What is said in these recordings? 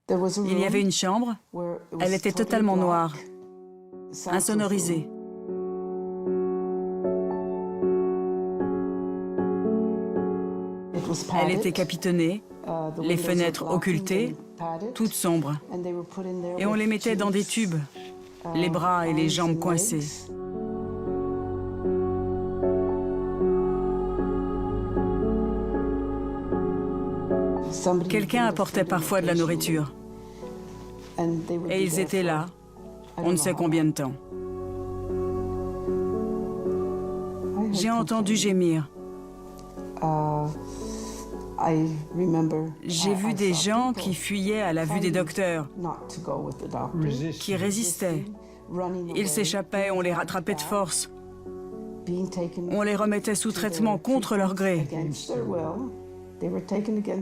Il y avait une chambre, elle était totalement noire, insonorisée. Elle était capitonnée, les fenêtres occultées, toutes sombres. Et on les mettait dans des tubes, les bras et les jambes coincés. Quelqu'un apportait parfois de la nourriture. Et ils étaient là, on ne sait combien de temps. J'ai entendu gémir. J'ai vu des gens qui fuyaient à la vue des docteurs, qui résistaient. Ils s'échappaient, on les rattrapait de force. On les remettait sous traitement contre leur gré.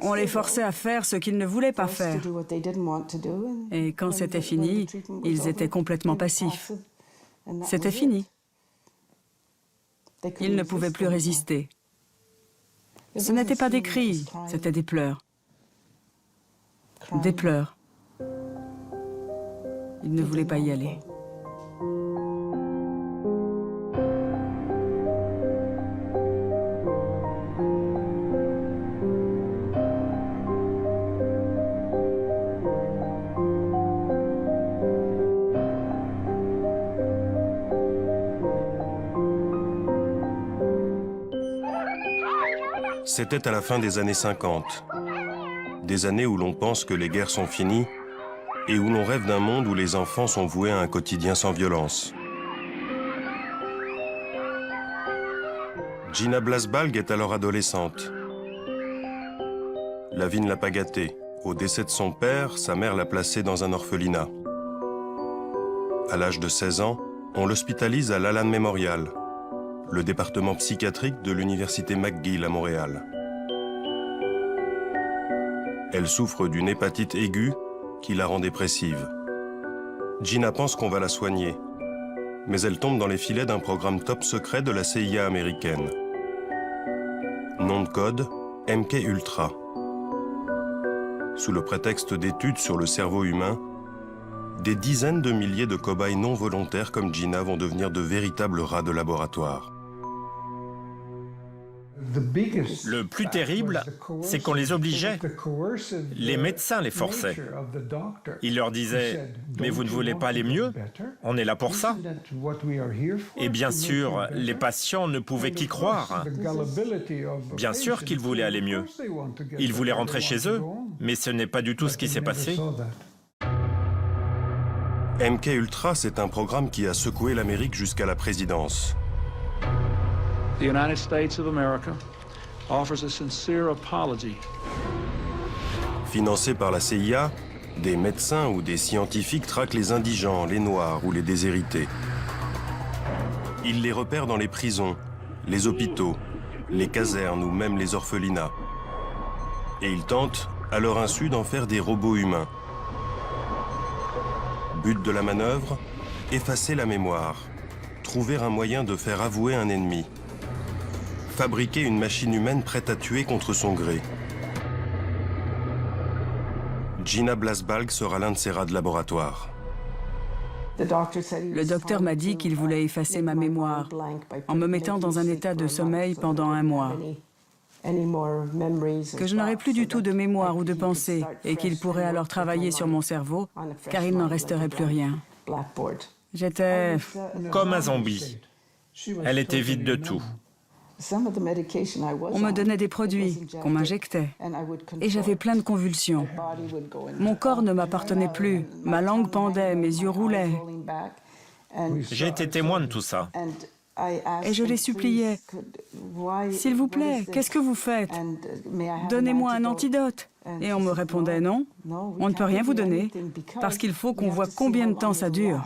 On les forçait à faire ce qu'ils ne voulaient pas faire. Et quand c'était fini, ils étaient complètement passifs. C'était fini. Ils ne pouvaient plus résister. Ce n'étaient pas des cris, c'était des pleurs. Des pleurs. Ils ne voulaient pas y aller. C'était à la fin des années 50. Des années où l'on pense que les guerres sont finies et où l'on rêve d'un monde où les enfants sont voués à un quotidien sans violence. Gina Blasbalg est alors adolescente. La vie ne l'a pas gâtée. Au décès de son père, sa mère l'a placée dans un orphelinat. À l'âge de 16 ans, on l'hospitalise à l'Allan Memorial, le département psychiatrique de l'université McGill à Montréal. Elle souffre d'une hépatite aiguë qui la rend dépressive. Gina pense qu'on va la soigner, mais elle tombe dans les filets d'un programme top secret de la CIA américaine. Nom de code, MK Ultra. Sous le prétexte d'études sur le cerveau humain, des dizaines de milliers de cobayes non volontaires comme Gina vont devenir de véritables rats de laboratoire. Le plus terrible, c'est qu'on les obligeait. Les médecins les forçaient. Ils leur disaient « Mais vous ne voulez pas aller mieux? On est là pour ça. » Et bien sûr, les patients ne pouvaient qu'y croire. Bien sûr qu'ils voulaient aller mieux. Ils voulaient rentrer chez eux, mais ce n'est pas du tout ce qui s'est passé. MK Ultra, c'est un programme qui a secoué l'Amérique jusqu'à la présidence. The United States of America offers a sincere apology. Financé par la CIA, des médecins ou des scientifiques traquent les indigents, les noirs ou les déshérités. Ils les repèrent dans les prisons, les hôpitaux, les casernes ou même les orphelinats. Et ils tentent, à leur insu, d'en faire des robots humains. But de la manœuvre, effacer la mémoire, trouver un moyen de faire avouer un ennemi. Fabriquer une machine humaine prête à tuer contre son gré. Gina Blasbalg sera l'un de ces rats de laboratoire. Le docteur m'a dit qu'il voulait effacer ma mémoire en me mettant dans un état de sommeil pendant 1 mois. Que je n'aurais plus du tout de mémoire ou de pensée et qu'il pourrait alors travailler sur mon cerveau car il n'en resterait plus rien. J'étais Comme un zombie. Elle était vide de tout. On me donnait des produits qu'on m'injectait et j'avais plein de convulsions. Mon corps ne m'appartenait plus, ma langue pendait, mes yeux roulaient. J'ai été témoin de tout ça. Et je les suppliais, « S'il vous plaît, qu'est-ce que vous faites? Donnez-moi un antidote. » Et on me répondait, « Non, on ne peut rien vous donner parce qu'il faut qu'on voit combien de temps ça dure. »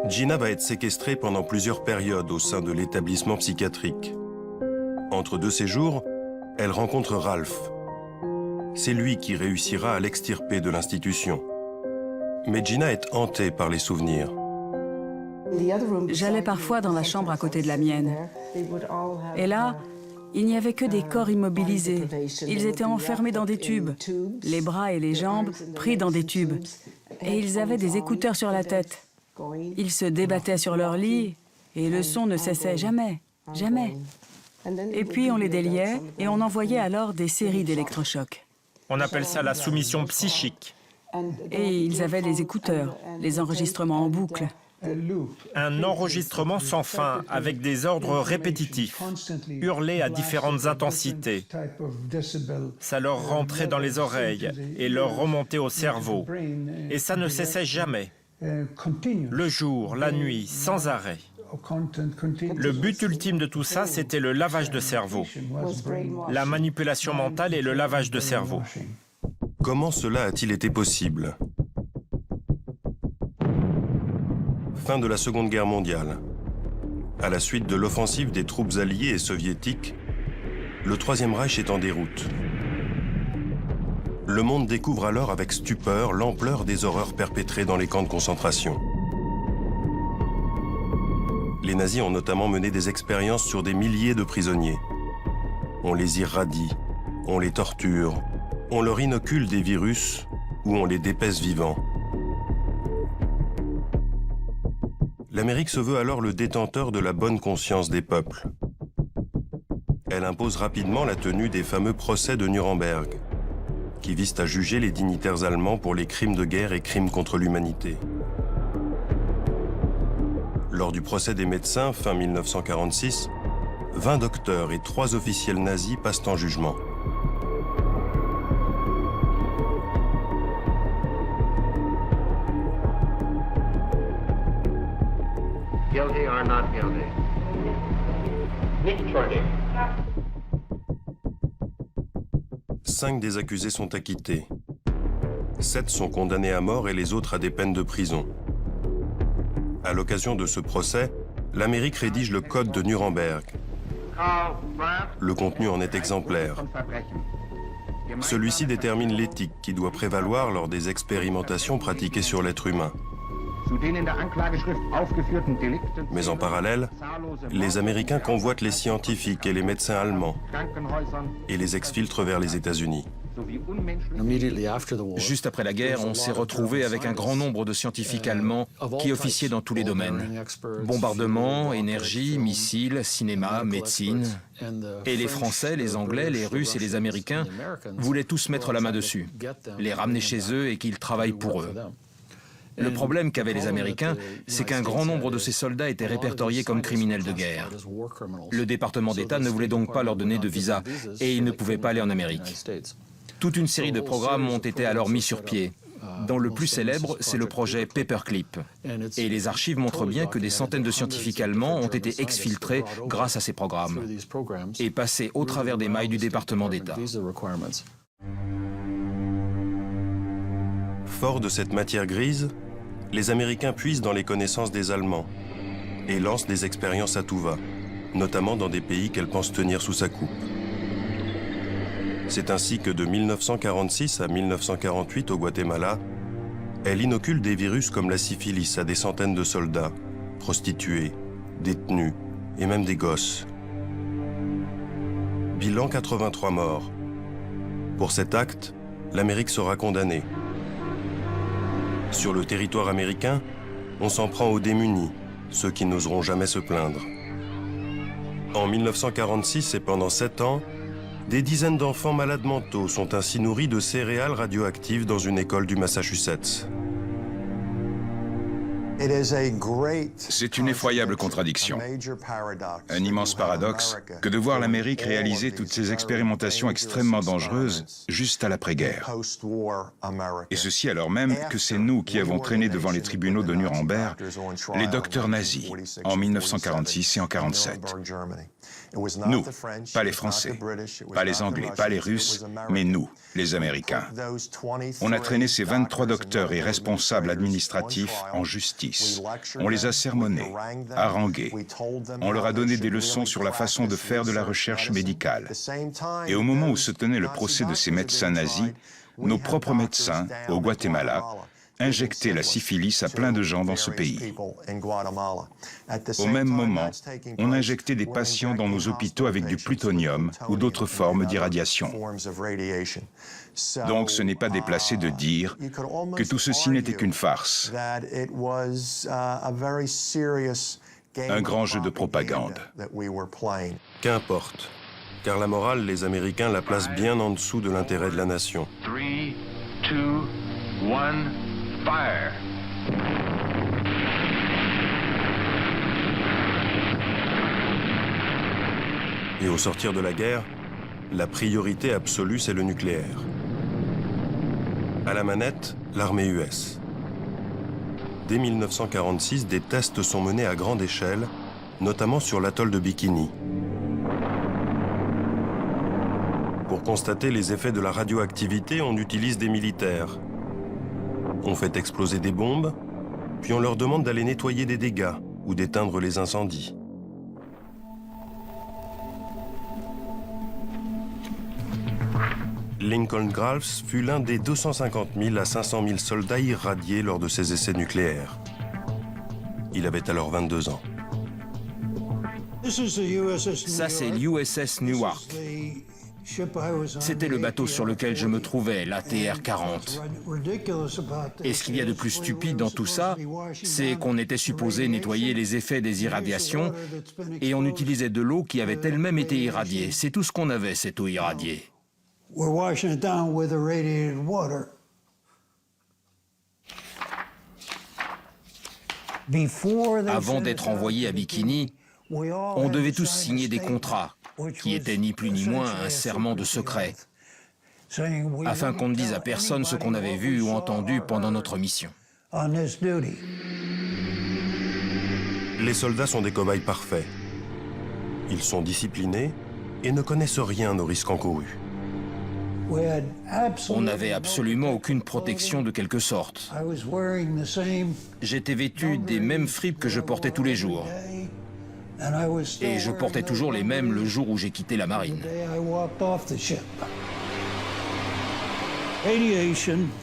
Gina va être séquestrée pendant plusieurs périodes au sein de l'établissement psychiatrique. Entre 2 séjours, elle rencontre Ralph. C'est lui qui réussira à l'extirper de l'institution. Mais Gina est hantée par les souvenirs. J'allais parfois dans la chambre à côté de la mienne. Et là, Il n'y avait que des corps immobilisés. Ils étaient enfermés dans des tubes, les bras et les jambes pris dans des tubes. Et ils avaient des écouteurs sur la tête. Ils se débattaient sur leur lit et le son ne cessait jamais, jamais. Et puis on les déliait et on envoyait alors des séries d'électrochocs. On appelle ça la soumission psychique. Et ils avaient les écouteurs, les enregistrements en boucle. Un enregistrement sans fin, avec des ordres répétitifs, hurlés à différentes intensités. Ça leur rentrait dans les oreilles et leur remontait au cerveau. Et ça ne cessait jamais. Le jour, la nuit, sans arrêt. Le but ultime de tout ça, c'était le lavage de cerveau. La manipulation mentale et le lavage de cerveau. Comment cela a-t-il été possible? Fin de la Seconde Guerre mondiale. À la suite de l'offensive des troupes alliées et soviétiques, le Troisième Reich est en déroute. Le monde découvre alors avec stupeur l'ampleur des horreurs perpétrées dans les camps de concentration. Les nazis ont notamment mené des expériences sur des milliers de prisonniers. On les irradie, on les torture, on leur inocule des virus ou on les dépèce vivants. L'Amérique se veut alors le détenteur de la bonne conscience des peuples. Elle impose rapidement la tenue des fameux procès de Nuremberg, qui visent à juger les dignitaires allemands pour les crimes de guerre et crimes contre l'humanité. Lors du procès des médecins, fin 1946, 20 docteurs et 3 officiels nazis passent en jugement. Guilty or not guilty? Nicht schuldig. 5 des accusés sont acquittés. 7 sont condamnés à mort et les autres à des peines de prison. À l'occasion de ce procès, l'Amérique rédige le Code de Nuremberg. Le contenu en est exemplaire. Celui-ci détermine l'éthique qui doit prévaloir lors des expérimentations pratiquées sur l'être humain. Mais en parallèle, les Américains convoitent les scientifiques et les médecins allemands et les exfiltrent vers les États-Unis. Juste après la guerre, on s'est retrouvé avec un grand nombre de scientifiques allemands qui officiaient dans tous les domaines. Bombardement, énergie, missiles, cinéma, médecine. Et les Français, les Anglais, les Russes et les Américains voulaient tous mettre la main dessus, les ramener chez eux et qu'ils travaillent pour eux. Le problème qu'avaient les Américains, c'est qu'un grand nombre de ces soldats étaient répertoriés comme criminels de guerre. Le département d'État ne voulait donc pas leur donner de visa et ils ne pouvaient pas aller en Amérique. Toute une série de programmes ont été alors mis sur pied. Dont le plus célèbre, c'est le projet Paperclip. Et les archives montrent bien que des centaines de scientifiques allemands ont été exfiltrés grâce à ces programmes et passés au travers des mailles du département d'État. Forts de cette matière grise, les Américains puisent dans les connaissances des Allemands et lancent des expériences à tout va, notamment dans des pays qu'elles pensent tenir sous sa coupe. C'est ainsi que de 1946 à 1948 au Guatemala, elle inocule des virus comme la syphilis à des centaines de soldats, prostituées, détenus et même des gosses. Bilan 83 morts. Pour cet acte, l'Amérique sera condamnée. Sur le territoire américain, on s'en prend aux démunis, ceux qui n'oseront jamais se plaindre. En 1946 et pendant 7 ans, des dizaines d'enfants malades mentaux sont ainsi nourris de céréales radioactives dans une école du Massachusetts. C'est une effroyable contradiction, un immense paradoxe que de voir l'Amérique réaliser toutes ces expérimentations extrêmement dangereuses juste à l'après-guerre. Et ceci alors même que c'est nous qui avons traîné devant les tribunaux de Nuremberg les docteurs nazis en 1946 et en 1947. Nous, pas les Français, pas les Anglais, pas les Russes, mais nous, les Américains. On a traîné ces 23 docteurs et responsables administratifs en justice. On les a sermonnés, harangués. On leur a donné des leçons sur la façon de faire de la recherche médicale. Et au moment où se tenait le procès de ces médecins nazis, nos propres médecins, au Guatemala, injecter la syphilis à plein de gens dans ce pays. Au même moment, on injectait des patients dans nos hôpitaux avec du plutonium ou d'autres formes d'irradiation. Donc ce n'est pas déplacé de dire que tout ceci n'était qu'une farce, un grand jeu de propagande. Qu'importe, car la morale, les Américains la placent bien en dessous de l'intérêt de la nation. 3, 2, 1, fire! Et au sortir de la guerre, la priorité absolue, c'est le nucléaire. À la manette, l'armée US. Dès 1946, des tests sont menés à grande échelle, notamment sur l'atoll de Bikini. Pour constater les effets de la radioactivité, on utilise des militaires. On fait exploser des bombes, puis on leur demande d'aller nettoyer des dégâts ou d'éteindre les incendies. Lincoln Groves fut l'un des 250 000 à 500 000 soldats irradiés lors de ses essais nucléaires. Il avait alors 22 ans. Ça, c'est l'USS Newark. C'était le bateau sur lequel je me trouvais, l'ATR-40. Et ce qu'il y a de plus stupide dans tout ça, c'est qu'on était supposé nettoyer les effets des irradiations et on utilisait de l'eau qui avait elle-même été irradiée. C'est tout ce qu'on avait, cette eau irradiée. Avant d'être envoyé à Bikini, on devait tous signer des contrats, qui étaient ni plus ni moins un serment de secret, afin qu'on ne dise à personne ce qu'on avait vu ou entendu pendant notre mission. Les soldats sont des cobayes parfaits. Ils sont disciplinés et ne connaissent rien aux risques encourus. On n'avait absolument aucune protection de quelque sorte. J'étais vêtu des mêmes fripes que je portais tous les jours. Et je portais toujours les mêmes le jour où j'ai quitté la marine.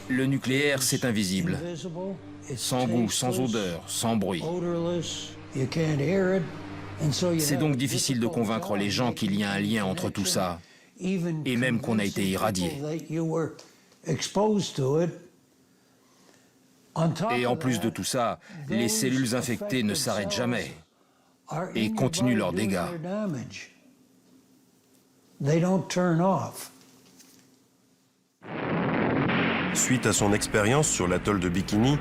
Le nucléaire, c'est invisible. Sans goût, sans odeur, sans bruit. C'est donc difficile de convaincre les gens qu'il y a un lien entre tout ça, et même qu'on a été irradié. Et en plus de tout ça, les cellules infectées ne s'arrêtent jamais et continuent leurs dégâts. Suite à son expérience sur l'atoll de Bikini,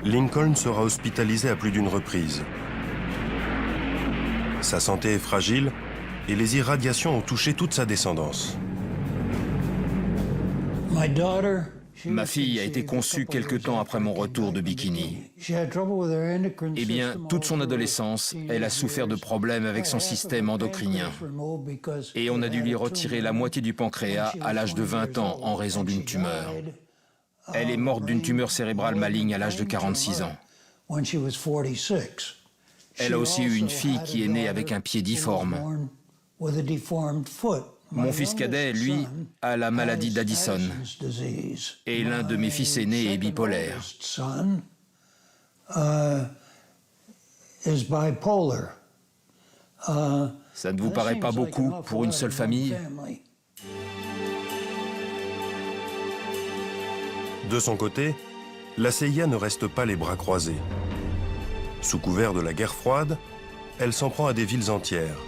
Lincoln sera hospitalisé à plus d'une reprise. Sa santé est fragile et les irradiations ont touché toute sa descendance. Ma fille a été conçue quelque temps après mon retour de Bikini. Eh bien, toute son adolescence, elle a souffert de problèmes avec son système endocrinien. Et on a dû lui retirer la moitié du pancréas à l'âge de 20 ans en raison d'une tumeur. Elle est morte d'une tumeur cérébrale maligne à l'âge de 46 ans. Elle a aussi eu une fille qui est née avec un pied difforme. Mon fils cadet, lui, a la maladie d'Addison. Et l'un de mes fils aînés est bipolaire. Ça ne vous paraît pas beaucoup pour une seule famille ? De son côté, la CIA ne reste pas les bras croisés. Sous couvert de la guerre froide, elle s'en prend à des villes entières.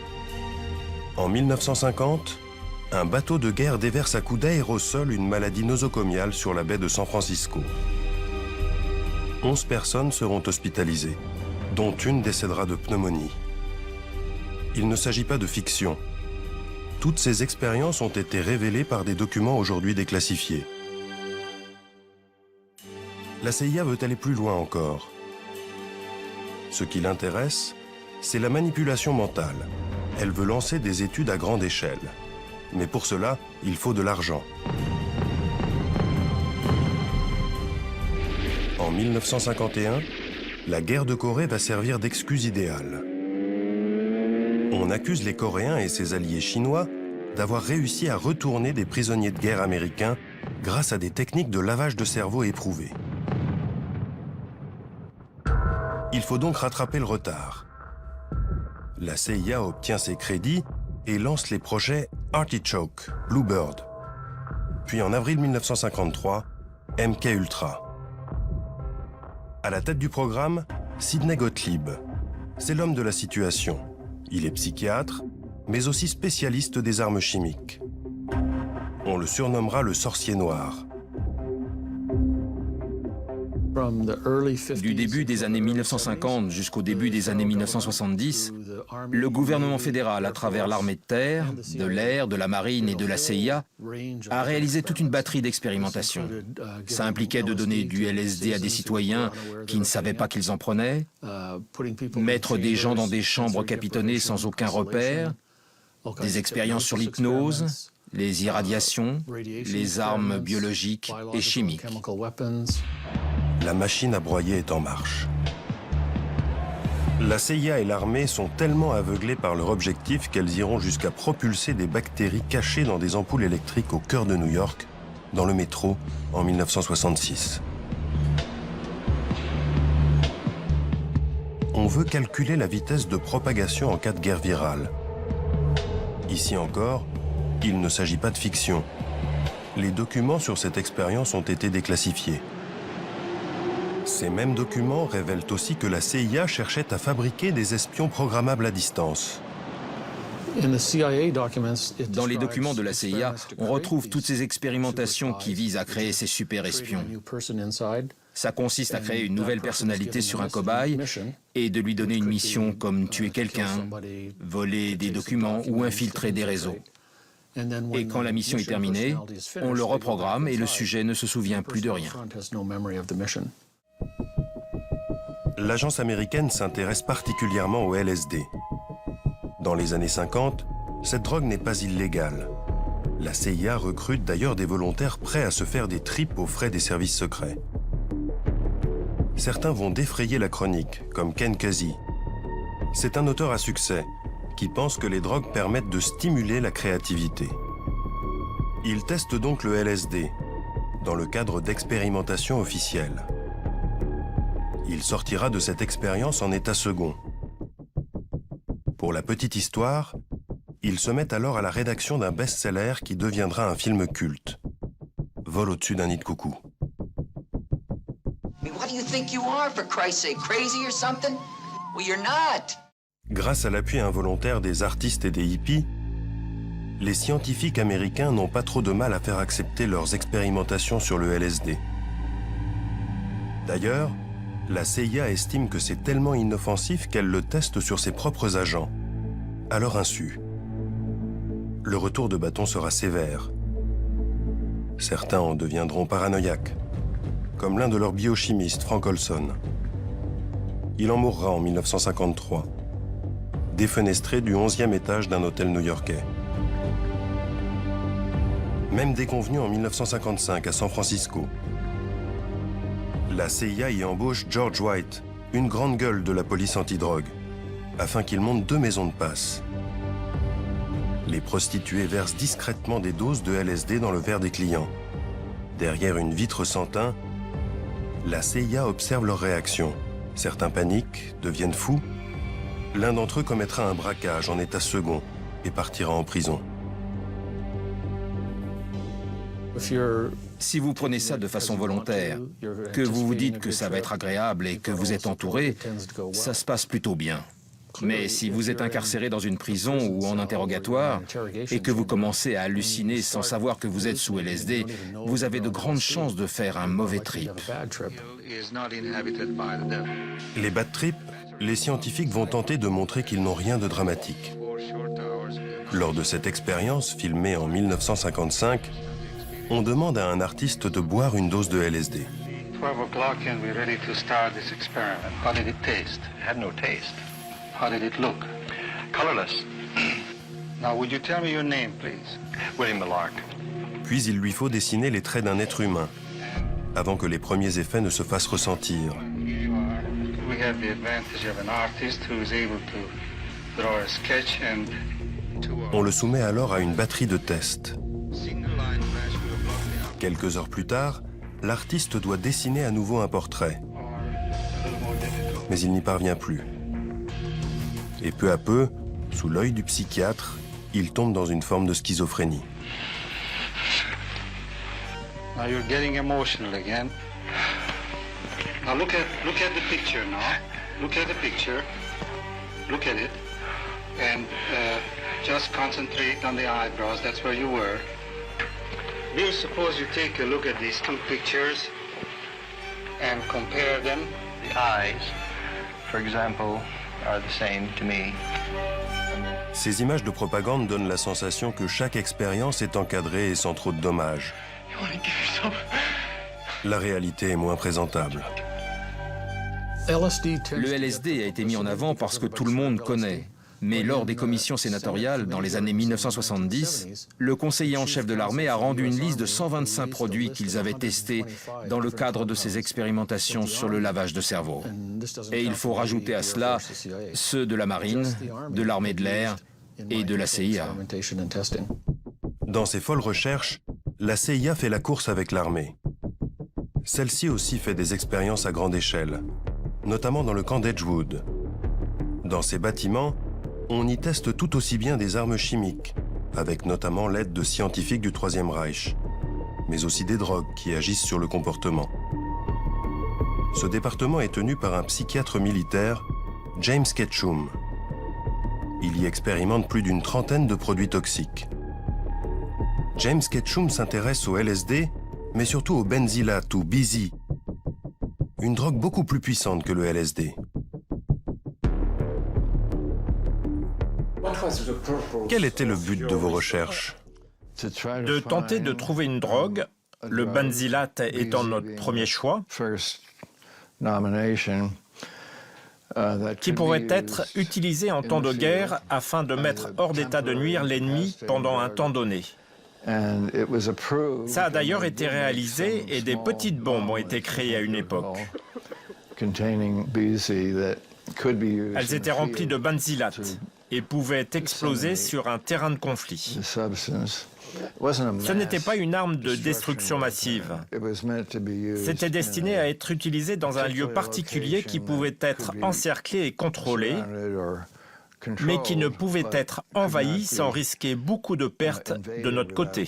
En 1950, un bateau de guerre déverse à coups d'aérosol une maladie nosocomiale sur la baie de San Francisco. 11 personnes seront hospitalisées, dont une décédera de pneumonie. Il ne s'agit pas de fiction. Toutes ces expériences ont été révélées par des documents aujourd'hui déclassifiés. La CIA veut aller plus loin encore. Ce qui l'intéresse, c'est la manipulation mentale. Elle veut lancer des études à grande échelle. Mais pour cela, il faut de l'argent. En 1951, la guerre de Corée va servir d'excuse idéale. On accuse les Coréens et ses alliés chinois d'avoir réussi à retourner des prisonniers de guerre américains grâce à des techniques de lavage de cerveau éprouvées. Il faut donc rattraper le retard. La CIA obtient ses crédits et lance les projets Artichoke, Bluebird. Puis en avril 1953, MK Ultra. À la tête du programme, Sidney Gottlieb. C'est l'homme de la situation. Il est psychiatre, mais aussi spécialiste des armes chimiques. On le surnommera le sorcier noir. Du début des années 1950 jusqu'au début des années 1970, le gouvernement fédéral, à travers l'armée de terre, de l'air, de la marine et de la CIA, a réalisé toute une batterie d'expérimentations. Ça impliquait de donner du LSD à des citoyens qui ne savaient pas qu'ils en prenaient, mettre des gens dans des chambres capitonnées sans aucun repère, des expériences sur l'hypnose, les irradiations, les armes biologiques et chimiques. La machine à broyer est en marche. La CIA et l'armée sont tellement aveuglées par leur objectif qu'elles iront jusqu'à propulser des bactéries cachées dans des ampoules électriques au cœur de New York, dans le métro, en 1966. On veut calculer la vitesse de propagation en cas de guerre virale. Ici encore, il ne s'agit pas de fiction. Les documents sur cette expérience ont été déclassifiés. Ces mêmes documents révèlent aussi que la CIA cherchait à fabriquer des espions programmables à distance. Dans les documents de la CIA, on retrouve toutes ces expérimentations qui visent à créer ces super espions. Ça consiste à créer une nouvelle personnalité sur un cobaye et de lui donner une mission comme tuer quelqu'un, voler des documents ou infiltrer des réseaux. Et quand la mission est terminée, on le reprogramme et le sujet ne se souvient plus de rien. L'agence américaine s'intéresse particulièrement au LSD. Dans les années 50, cette drogue n'est pas illégale. La CIA recrute d'ailleurs des volontaires prêts à se faire des tripes aux frais des services secrets. Certains vont défrayer la chronique, comme Ken Kesey. C'est un auteur à succès qui pense que les drogues permettent de stimuler la créativité. Il teste donc le LSD, dans le cadre d'expérimentations officielles. Il sortira de cette expérience en état second. Pour la petite histoire, il se met alors à la rédaction d'un best-seller qui deviendra un film culte. Vol au-dessus d'un nid de coucou. Grâce à l'appui involontaire des artistes et des hippies, les scientifiques américains n'ont pas trop de mal à faire accepter leurs expérimentations sur le LSD. D'ailleurs, la CIA estime que c'est tellement inoffensif qu'elle le teste sur ses propres agents, à leur insu. Le retour de bâton sera sévère. Certains en deviendront paranoïaques, comme l'un de leurs biochimistes, Frank Olson. Il en mourra en 1953, défenestré du 11e étage d'un hôtel new-yorkais. Même déconvenu en 1955 à San Francisco. La CIA y embauche George White, une grande gueule de la police antidrogue, afin qu'il monte 2 maisons de passe. Les prostituées versent discrètement des doses de LSD dans le verre des clients. Derrière une vitre sans teint, la CIA observe leurs réactions. Certains paniquent, deviennent fous. L'un d'entre eux commettra un braquage en état second et partira en prison. Si vous prenez ça de façon volontaire, que vous vous dites que ça va être agréable et que vous êtes entouré, ça se passe plutôt bien. Mais si vous êtes incarcéré dans une prison ou en interrogatoire et que vous commencez à halluciner sans savoir que vous êtes sous LSD, vous avez de grandes chances de faire un mauvais trip. Les bad trips, les scientifiques vont tenter de montrer qu'ils n'ont rien de dramatique. Lors de cette expérience, filmée en 1955, on demande à un artiste de boire une dose de LSD. 12 o'clock and we're ready to start this experiment. How did it taste? It had no taste. How did it look? Colorless. Now, would you tell me your name, please? William Millark. Puis il lui faut dessiner les traits d'un être humain, avant que les premiers effets ne se fassent ressentir. We have the advantage of an artist who is able to draw a sketch and On le soumet alors à une batterie de tests. Quelques heures plus tard, l'artiste doit dessiner à nouveau un portrait. mais il n'y parvient plus. Et peu à peu, sous l'œil du psychiatre, il tombe dans une forme de schizophrénie. Now you're getting emotional again. Now look at the picture now. Look at the picture. Look at it. And just concentrate on the eyebrows. That's where you were. Bill, suppose you take a look at these two pictures and compare them. The eyes, for example, are the same to me. Ces images de propagande donnent la sensation que chaque expérience est encadrée et sans trop de dommages. La réalité est moins présentable. Le LSD a été mis en avant parce que tout le monde connaît. Mais lors des commissions sénatoriales, dans les années 1970, le conseiller en chef de l'armée a rendu une liste de 125 produits qu'ils avaient testés dans le cadre de ces expérimentations sur le lavage de cerveau. Et il faut rajouter à cela ceux de la marine, de l'armée de l'air et de la CIA. Dans ses folles recherches, la CIA fait la course avec l'armée. Celle-ci aussi fait des expériences à grande échelle, notamment dans le camp d'Edgewood. Dans ces bâtiments, on y teste tout aussi bien des armes chimiques, avec notamment l'aide de scientifiques du Troisième Reich, mais aussi des drogues qui agissent sur le comportement. Ce département est tenu par un psychiatre militaire, James Ketchum. Il y expérimente plus d'une trentaine de produits toxiques. James Ketchum s'intéresse au LSD, mais surtout au benzylate ou BZ, une drogue beaucoup plus puissante que le LSD. Quel était le but de vos recherches? De tenter de trouver une drogue, le benzylate étant notre premier choix, qui pourrait être utilisé en temps de guerre afin de mettre hors d'état de nuire l'ennemi pendant un temps donné. Ça a d'ailleurs été réalisé et des petites bombes ont été créées à une époque. Elles étaient remplies de benzylate et pouvaient exploser sur un terrain de conflit. Ce n'était pas une arme de destruction massive. C'était destiné à être utilisé dans un lieu particulier qui pouvait être encerclé et contrôlé, mais qui ne pouvait être envahi sans risquer beaucoup de pertes de notre côté.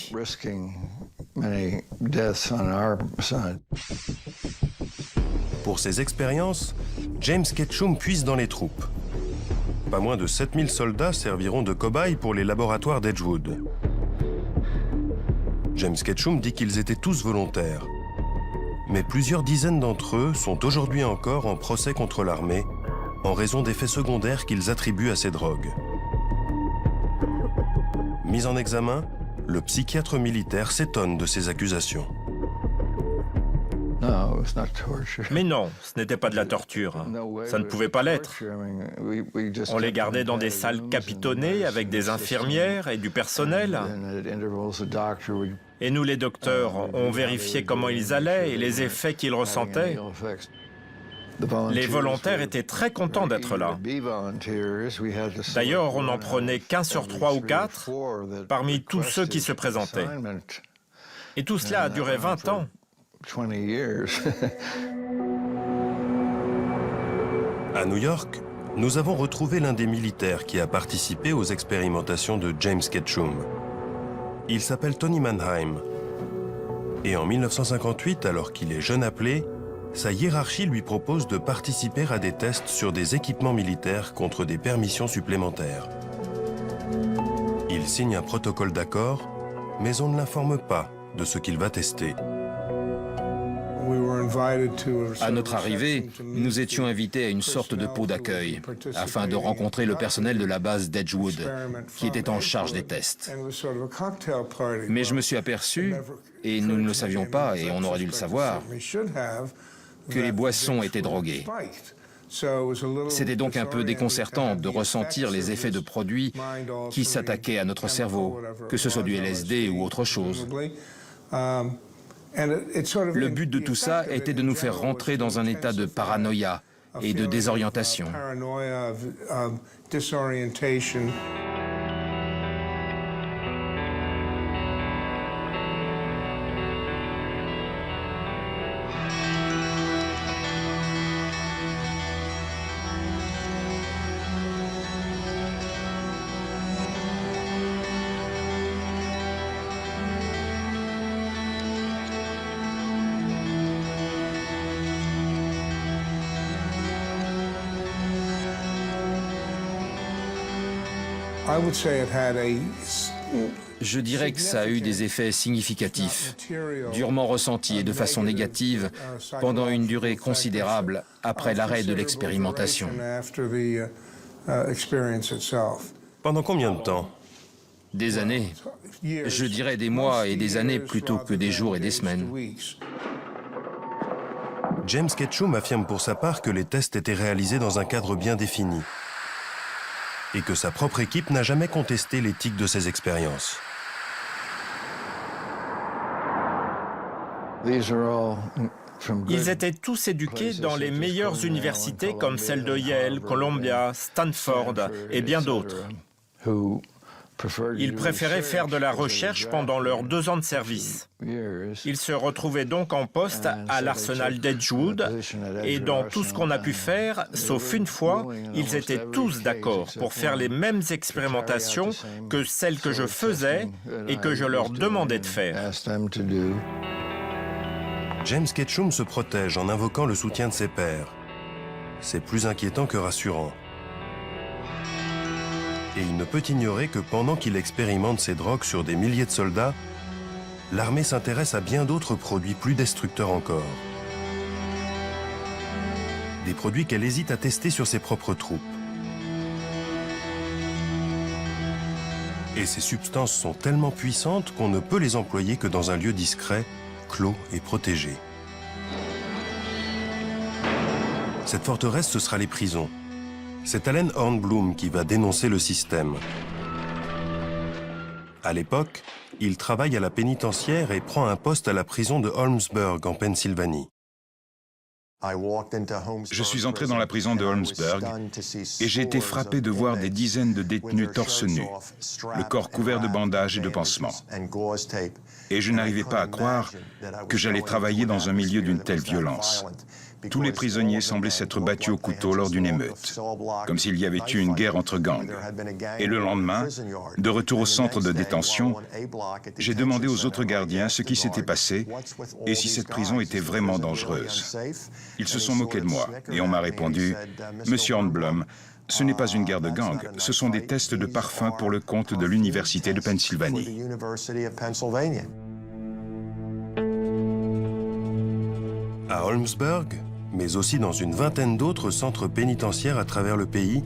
Pour ces expériences, James Ketchum puise dans les troupes. Pas moins de 7000 soldats serviront de cobayes pour les laboratoires d'Edgewood. James Ketchum dit qu'ils étaient tous volontaires. Mais plusieurs dizaines d'entre eux sont aujourd'hui encore en procès contre l'armée en raison d'effets secondaires qu'ils attribuent à ces drogues. Mis en examen, le psychiatre militaire s'étonne de ces accusations. Mais non, ce n'était pas de la torture. Ça ne pouvait pas l'être. On les gardait dans des salles capitonnées avec des infirmières et du personnel. Et nous, les docteurs, on vérifiait comment ils allaient et les effets qu'ils ressentaient. Les volontaires étaient très contents d'être là. D'ailleurs, on n'en prenait qu'un sur 3 ou 4 parmi tous ceux qui se présentaient. Et tout cela a duré 20 ans. À New York, nous avons retrouvé l'un des militaires qui a participé aux expérimentations de James Ketchum. Il s'appelle Tony Mannheim. Et en 1958, alors qu'il est jeune appelé, sa hiérarchie lui propose de participer à des tests sur des équipements militaires contre des permissions supplémentaires. Il signe un protocole d'accord, mais on ne l'informe pas de ce qu'il va tester. À notre arrivée, nous étions invités à une sorte de pot d'accueil afin de rencontrer le personnel de la base d'Edgewood qui était en charge des tests. Mais je me suis aperçu, et nous ne le savions pas et on aurait dû le savoir, que les boissons étaient droguées. C'était donc un peu déconcertant de ressentir les effets de produits qui s'attaquaient à notre cerveau, que ce soit du LSD ou autre chose. Le but de tout ça était de nous faire rentrer dans un état de paranoïa et de désorientation. Je dirais que ça a eu des effets significatifs, durement ressentis et de façon négative pendant une durée considérable après l'arrêt de l'expérimentation. Pendant combien de temps? Des années. Je dirais des mois et des années plutôt que des jours et des semaines. James Ketchum affirme pour sa part que les tests étaient réalisés dans un cadre bien défini et que sa propre équipe n'a jamais contesté l'éthique de ces expériences. Ils étaient tous éduqués dans les meilleures universités comme celle de Yale, Columbia, Stanford et bien d'autres. Ils préféraient faire de la recherche pendant leurs 2 ans de service. Ils se retrouvaient donc en poste à l'arsenal d'Edgewood et dans tout ce qu'on a pu faire, sauf une fois, ils étaient tous d'accord pour faire les mêmes expérimentations que celles que je faisais et que je leur demandais de faire. James Ketchum se protège en invoquant le soutien de ses pairs. C'est plus inquiétant que rassurant. Et il ne peut ignorer que pendant qu'il expérimente ces drogues sur des milliers de soldats, l'armée s'intéresse à bien d'autres produits plus destructeurs encore. Des produits qu'elle hésite à tester sur ses propres troupes. Et ces substances sont tellement puissantes qu'on ne peut les employer que dans un lieu discret, clos et protégé. Cette forteresse, ce sera les prisons. C'est Allen Hornblum qui va dénoncer le système. À l'époque, il travaille à la pénitentiaire et prend un poste à la prison de Holmesburg, en Pennsylvanie. Je suis entré dans la prison de Holmesburg et j'ai été frappé de voir des dizaines de détenus torse nu, le corps couvert de bandages et de pansements. Et je n'arrivais pas à croire que j'allais travailler dans un milieu d'une telle violence. Tous les prisonniers semblaient s'être battus au couteau lors d'une émeute, comme s'il y avait eu une guerre entre gangs. Et le lendemain, de retour au centre de détention, j'ai demandé aux autres gardiens ce qui s'était passé et si cette prison était vraiment dangereuse. Ils se sont moqués de moi et on m'a répondu « Monsieur Hornblum, ce n'est pas une guerre de gangs, ce sont des tests de parfum pour le compte de l'Université de Pennsylvanie. » À Holmesburg, mais aussi dans une vingtaine d'autres centres pénitentiaires à travers le pays,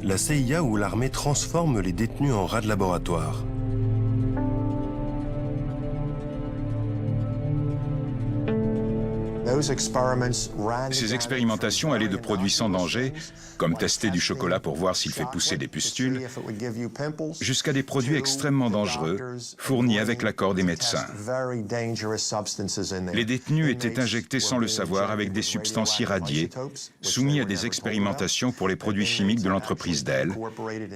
la CIA ou l'armée transforme les détenus en rats de laboratoire. Ces expérimentations allaient de produits sans danger, comme tester du chocolat pour voir s'il fait pousser des pustules, jusqu'à des produits extrêmement dangereux, fournis avec l'accord des médecins. Les détenus étaient injectés sans le savoir avec des substances irradiées, soumis à des expérimentations pour les produits chimiques de l'entreprise Dell,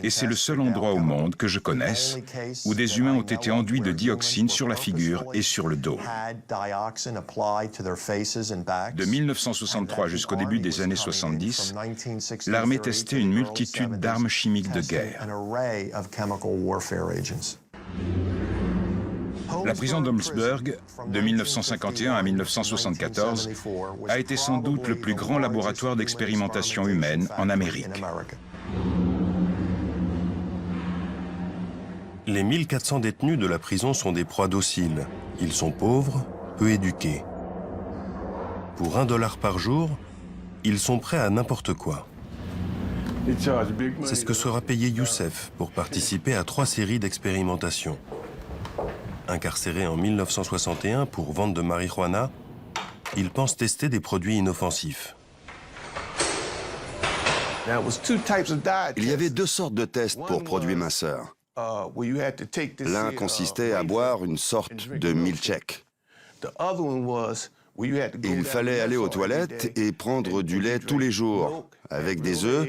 et c'est le seul endroit au monde que je connaisse où des humains ont été enduits de dioxine sur la figure et sur le dos. De 1963 jusqu'au début des années 70, l'armée testait une multitude d'armes chimiques de guerre. La prison d'Holmesburg, de 1951 à 1974, a été sans doute le plus grand laboratoire d'expérimentation humaine en Amérique. Les 1400 détenus de la prison sont des proies dociles. Ils sont pauvres, peu éduqués. Pour $1 par jour, ils sont prêts à n'importe quoi. C'est ce que sera payé Youssef pour participer à 3 séries d'expérimentation. Incarcéré en 1961 pour vente de marijuana, il pense tester des produits inoffensifs. Il y avait 2 sortes de tests pour produits minceurs. L'un consistait à boire une sorte de milkshake. Il fallait aller aux toilettes et prendre du lait tous les jours, avec des œufs,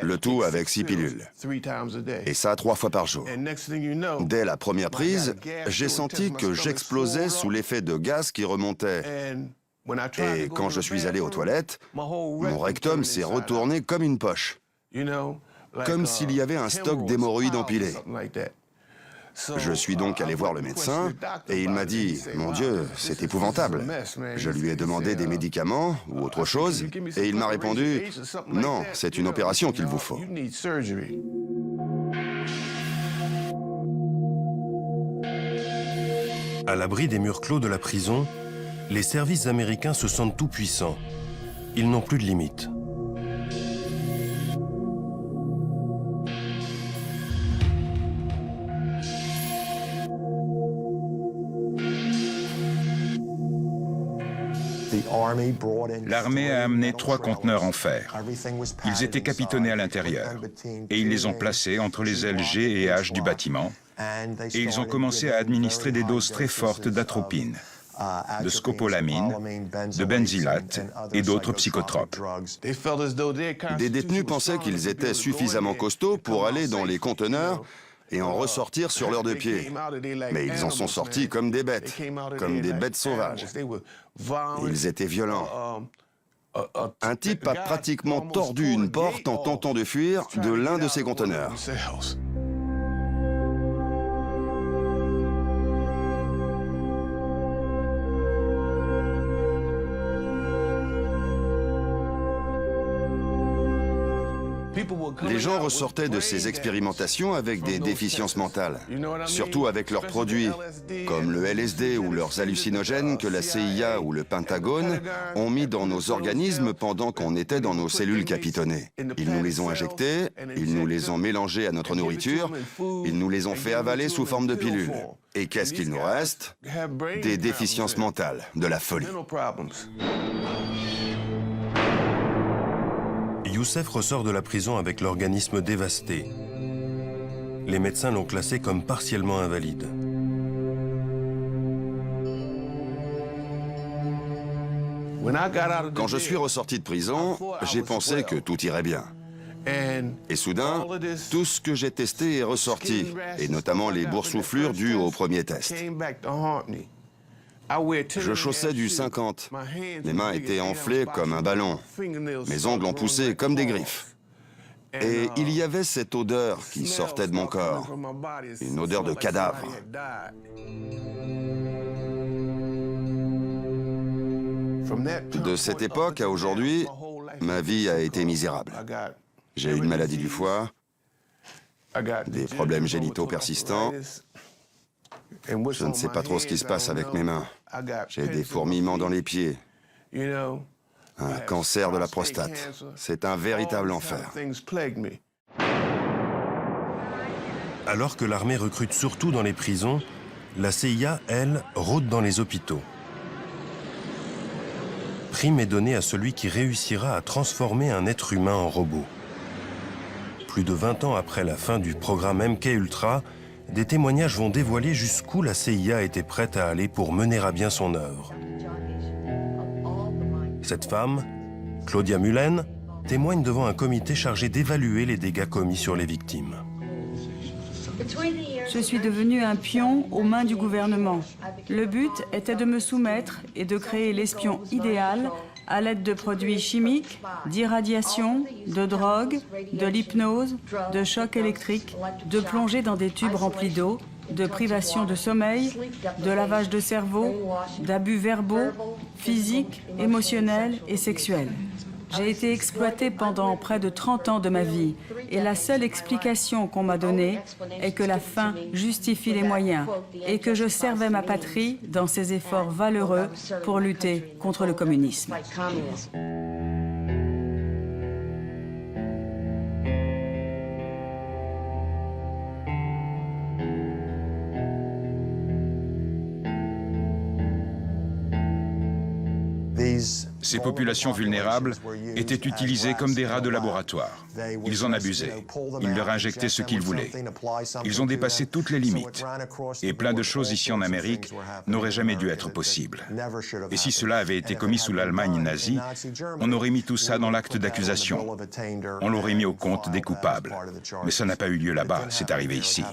le tout avec 6 pilules. Et ça 3 fois par jour. Dès la première prise, j'ai senti que j'explosais sous l'effet de gaz qui remontait. Et quand je suis allé aux toilettes, mon rectum s'est retourné comme une poche. Comme s'il y avait un stock d'hémorroïdes empilé. Je suis donc allé voir le médecin et il m'a dit « Mon Dieu, c'est épouvantable ». Je lui ai demandé des médicaments ou autre chose et il m'a répondu « Non, c'est une opération qu'il vous faut ». À l'abri des murs clos de la prison, les services américains se sentent tout-puissants. Ils n'ont plus de limites. L'armée a amené 3 conteneurs en fer. Ils étaient capitonnés à l'intérieur et ils les ont placés entre les ailes G et H du bâtiment et ils ont commencé à administrer des doses très fortes d'atropine, de scopolamine, de benzylate et d'autres psychotropes. Des détenus pensaient qu'ils étaient suffisamment costauds pour aller dans les conteneurs et en ressortir sur leurs 2 pieds. Mais ils en sont sortis comme des bêtes sauvages. Ils étaient violents. Un type a pratiquement tordu une porte en tentant de fuir de l'un de ces conteneurs. Les gens ressortaient de ces expérimentations avec des déficiences mentales, surtout avec leurs produits, comme le LSD ou leurs hallucinogènes que la CIA ou le Pentagone ont mis dans nos organismes pendant qu'on était dans nos cellules capitonnées. Ils nous les ont injectés, ils nous les ont mélangés à notre nourriture, ils nous les ont fait avaler sous forme de pilules. Et qu'est-ce qu'il nous reste? Des déficiences mentales, de la folie. Youssef ressort de la prison avec l'organisme dévasté. Les médecins l'ont classé comme partiellement invalide. Quand je suis ressorti de prison, j'ai pensé que tout irait bien. Et soudain, tout ce que j'ai testé est ressorti, et notamment les boursouflures dues au premier test. Je chaussais du 50. Mes mains étaient enflées comme un ballon. Mes ongles ont poussé comme des griffes. Et il y avait cette odeur qui sortait de mon corps. Une odeur de cadavre. De cette époque à aujourd'hui, ma vie a été misérable. J'ai une maladie du foie, des problèmes génitaux persistants. Je ne sais pas trop ce qui se passe avec mes mains. J'ai des fourmillements dans les pieds. Un cancer de la prostate. C'est un véritable enfer. Alors que l'armée recrute surtout dans les prisons, la CIA, elle, rôde dans les hôpitaux. Prime est donnée à celui qui réussira à transformer un être humain en robot. Plus de 20 ans après la fin du programme MK-Ultra, des témoignages vont dévoiler jusqu'où la CIA était prête à aller pour mener à bien son œuvre. Cette femme, Claudia Mullen, témoigne devant un comité chargé d'évaluer les dégâts commis sur les victimes. Je suis devenu un pion aux mains du gouvernement. Le but était de me soumettre et de créer l'espion idéal à l'aide de produits chimiques, d'irradiation, de drogue, de l'hypnose, de chocs électriques, de plongée dans des tubes remplis d'eau, de privation de sommeil, de lavage de cerveau, d'abus verbaux, physiques, émotionnels et sexuels. J'ai été exploitée pendant près de 30 ans de ma vie et la seule explication qu'on m'a donnée est que la fin justifie les moyens et que je servais ma patrie dans ses efforts valeureux pour lutter contre le communisme. Ces populations vulnérables étaient utilisées comme des rats de laboratoire. Ils en abusaient. Ils leur injectaient ce qu'ils voulaient. Ils ont dépassé toutes les limites. Et plein de choses ici en Amérique n'auraient jamais dû être possibles. Et si cela avait été commis sous l'Allemagne nazie, on aurait mis tout ça dans l'acte d'accusation. On l'aurait mis au compte des coupables. Mais ça n'a pas eu lieu là-bas, c'est arrivé ici.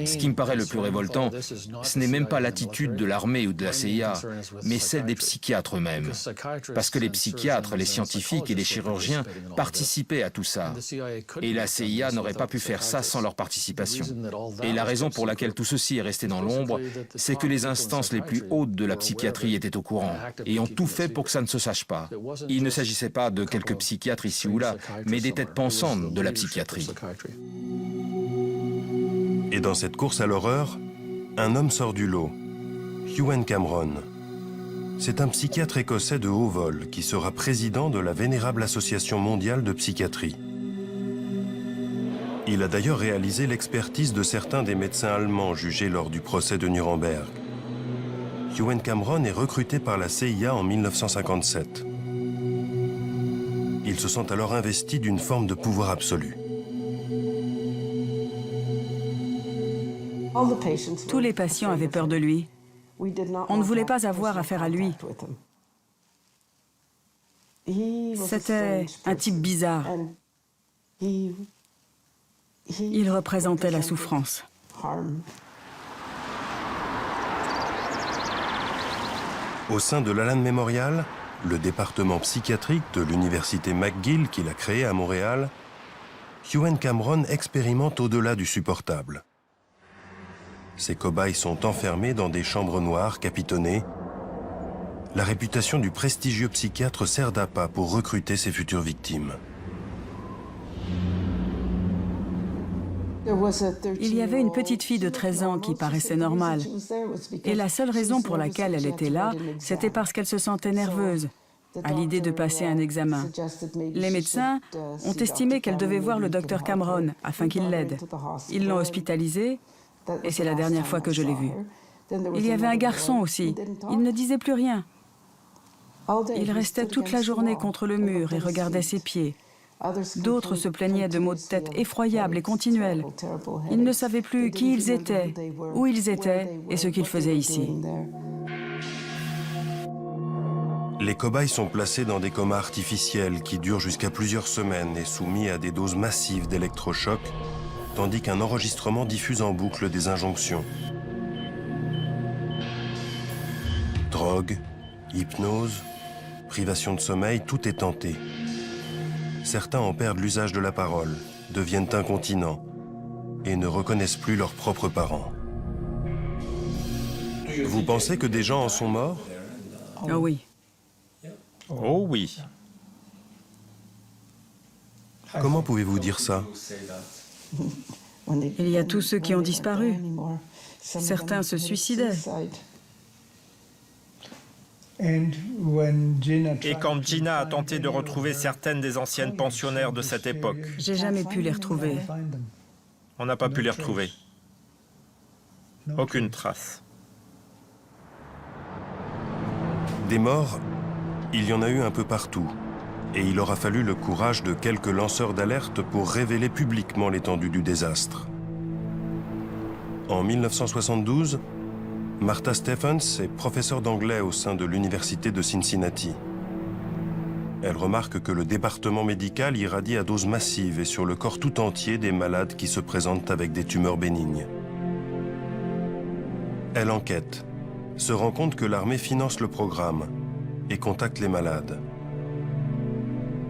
Ce qui me paraît le plus révoltant, ce n'est même pas l'attitude de l'armée ou de la CIA, mais celle des psychiatres eux-mêmes. Parce que les psychiatres, les scientifiques et les chirurgiens participaient à tout ça. Et la CIA n'aurait pas pu faire ça sans leur participation. Et la raison pour laquelle tout ceci est resté dans l'ombre, c'est que les instances les plus hautes de la psychiatrie étaient au courant et ont tout fait pour que ça ne se sache pas. Il ne s'agissait pas de quelques psychiatres ici ou là, mais des têtes pensantes de la psychiatrie. Et dans cette course à l'horreur, un homme sort du lot, Ewen Cameron. C'est un psychiatre écossais de haut vol qui sera président de la vénérable Association mondiale de psychiatrie. Il a d'ailleurs réalisé l'expertise de certains des médecins allemands jugés lors du procès de Nuremberg. Ewen Cameron est recruté par la CIA en 1957. Il se sent alors investi d'une forme de pouvoir absolu. Tous les patients avaient peur de lui. On ne voulait pas avoir affaire à lui. C'était un type bizarre. Il représentait la souffrance. Au sein de l'Allan Memorial, le département psychiatrique de l'université McGill qu'il a créé à Montréal, Ewen Cameron expérimente au-delà du supportable. Ces cobayes sont enfermés dans des chambres noires capitonnées. La réputation du prestigieux psychiatre sert d'appât pour recruter ses futures victimes. Il y avait une petite fille de 13 ans qui paraissait normale. Et la seule raison pour laquelle elle était là, c'était parce qu'elle se sentait nerveuse à l'idée de passer un examen. Les médecins ont estimé qu'elle devait voir le docteur Cameron afin qu'il l'aide. Ils l'ont hospitalisée et c'est la dernière fois que je l'ai vue. Il y avait un garçon aussi. Il ne disait plus rien. Il restait toute la journée contre le mur et regardait ses pieds. D'autres se plaignaient de maux de tête effroyables et continuels. Ils ne savaient plus qui ils étaient, où ils étaient et ce qu'ils faisaient ici. Les cobayes sont placés dans des comas artificiels qui durent jusqu'à plusieurs semaines et soumis à des doses massives d'électrochocs, tandis qu'un enregistrement diffuse en boucle des injonctions. Drogue, hypnose, privation de sommeil, tout est tenté. Certains en perdent l'usage de la parole, deviennent incontinents et ne reconnaissent plus leurs propres parents. Vous pensez que des gens en sont morts? Oh oui. Oh oui. Comment pouvez-vous dire ça? Il y a tous ceux qui ont disparu. Certains se suicidaient. Et quand Gina a tenté de retrouver certaines des anciennes pensionnaires de cette époque, J'ai jamais pu les retrouver. on n'a pas pu les retrouver. Aucune trace. Des morts, il y en a eu un peu partout. Et il aura fallu le courage de quelques lanceurs d'alerte pour révéler publiquement l'étendue du désastre. En 1972, Martha Stephens est professeure d'anglais au sein de l'université de Cincinnati. Elle remarque que le département médical irradie à doses massives et sur le corps tout entier des malades qui se présentent avec des tumeurs bénignes. Elle enquête, se rend compte que l'armée finance le programme et contacte les malades.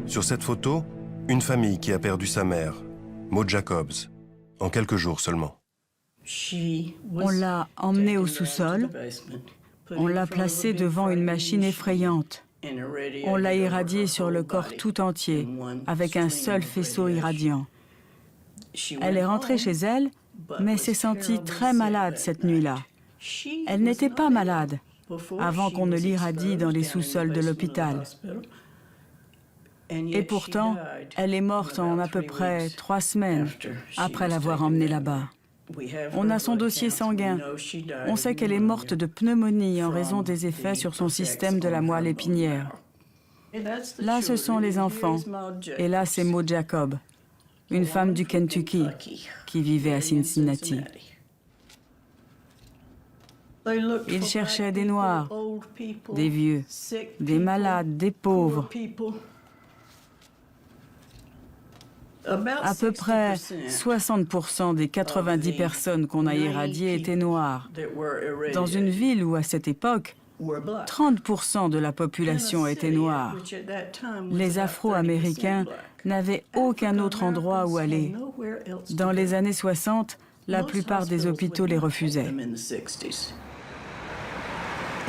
Sur cette photo, une famille qui a perdu sa mère, Maud Jacobs, en quelques jours seulement. On l'a emmenée au sous-sol. On l'a placée devant une machine effrayante. On l'a irradiée sur le corps tout entier, avec un seul faisceau irradiant. Elle est rentrée chez elle, mais s'est sentie très malade cette nuit-là. Elle n'était pas malade avant qu'on ne l'irradie dans les sous-sols de l'hôpital. Et pourtant, elle est morte en à peu près 3 semaines après l'avoir emmenée là-bas. On a son dossier sanguin. On sait qu'elle est morte de pneumonie en raison des effets sur son système de la moelle épinière. Là, ce sont les enfants. Et là, c'est Maud Jacob, une femme du Kentucky qui vivait à Cincinnati. Ils cherchaient des Noirs, des vieux, des malades, des pauvres. À peu près 60% des 90 personnes qu'on a irradiées étaient noires. Dans une ville où, à cette époque, 30% de la population était noire. Les Afro-Américains n'avaient aucun autre endroit où aller. Dans les années 60, la plupart des hôpitaux les refusaient.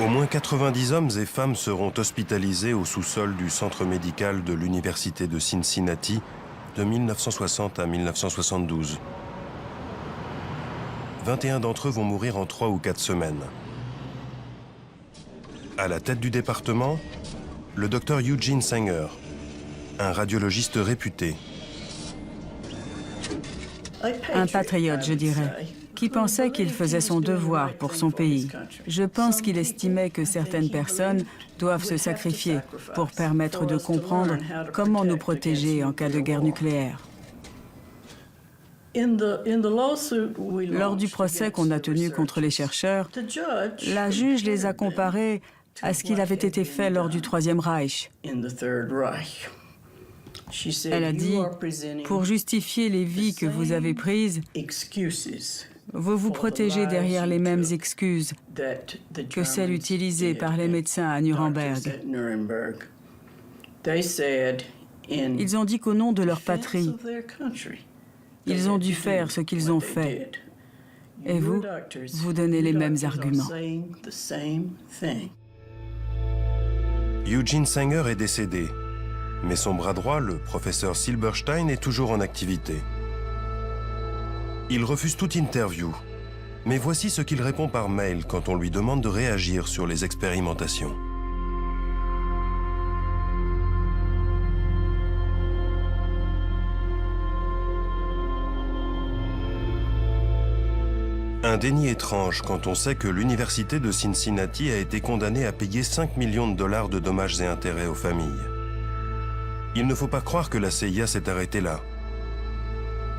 Au moins 90 hommes et femmes seront hospitalisés au sous-sol du centre médical de l'Université de Cincinnati de 1960 à 1972. 21 d'entre eux vont mourir en 3 ou 4 semaines. À la tête du département, le docteur Eugene Sanger, un radiologiste réputé. Un patriote, je dirais, qui pensait qu'il faisait son devoir pour son pays. Je pense qu'il estimait que certaines personnes doivent se sacrifier pour permettre de comprendre comment nous protéger en cas de guerre nucléaire. Lors du procès qu'on a tenu contre les chercheurs, la juge les a comparés à ce qu'il avait été fait lors du Troisième Reich. Elle a dit, pour justifier les vies que vous avez prises, vous vous protégez derrière les mêmes excuses que celles utilisées par les médecins à Nuremberg. Ils ont dit qu'au nom de leur patrie, ils ont dû faire ce qu'ils ont fait. Et vous, vous donnez les mêmes arguments. Eugene Sanger est décédé, mais son bras droit, le professeur Silberstein, est toujours en activité. Il refuse toute interview, mais voici ce qu'il répond par mail quand on lui demande de réagir sur les expérimentations. Un déni étrange quand on sait que l'université de Cincinnati a été condamnée à payer 5 millions de dollars de dommages et intérêts aux familles. Il ne faut pas croire que la CIA s'est arrêtée là.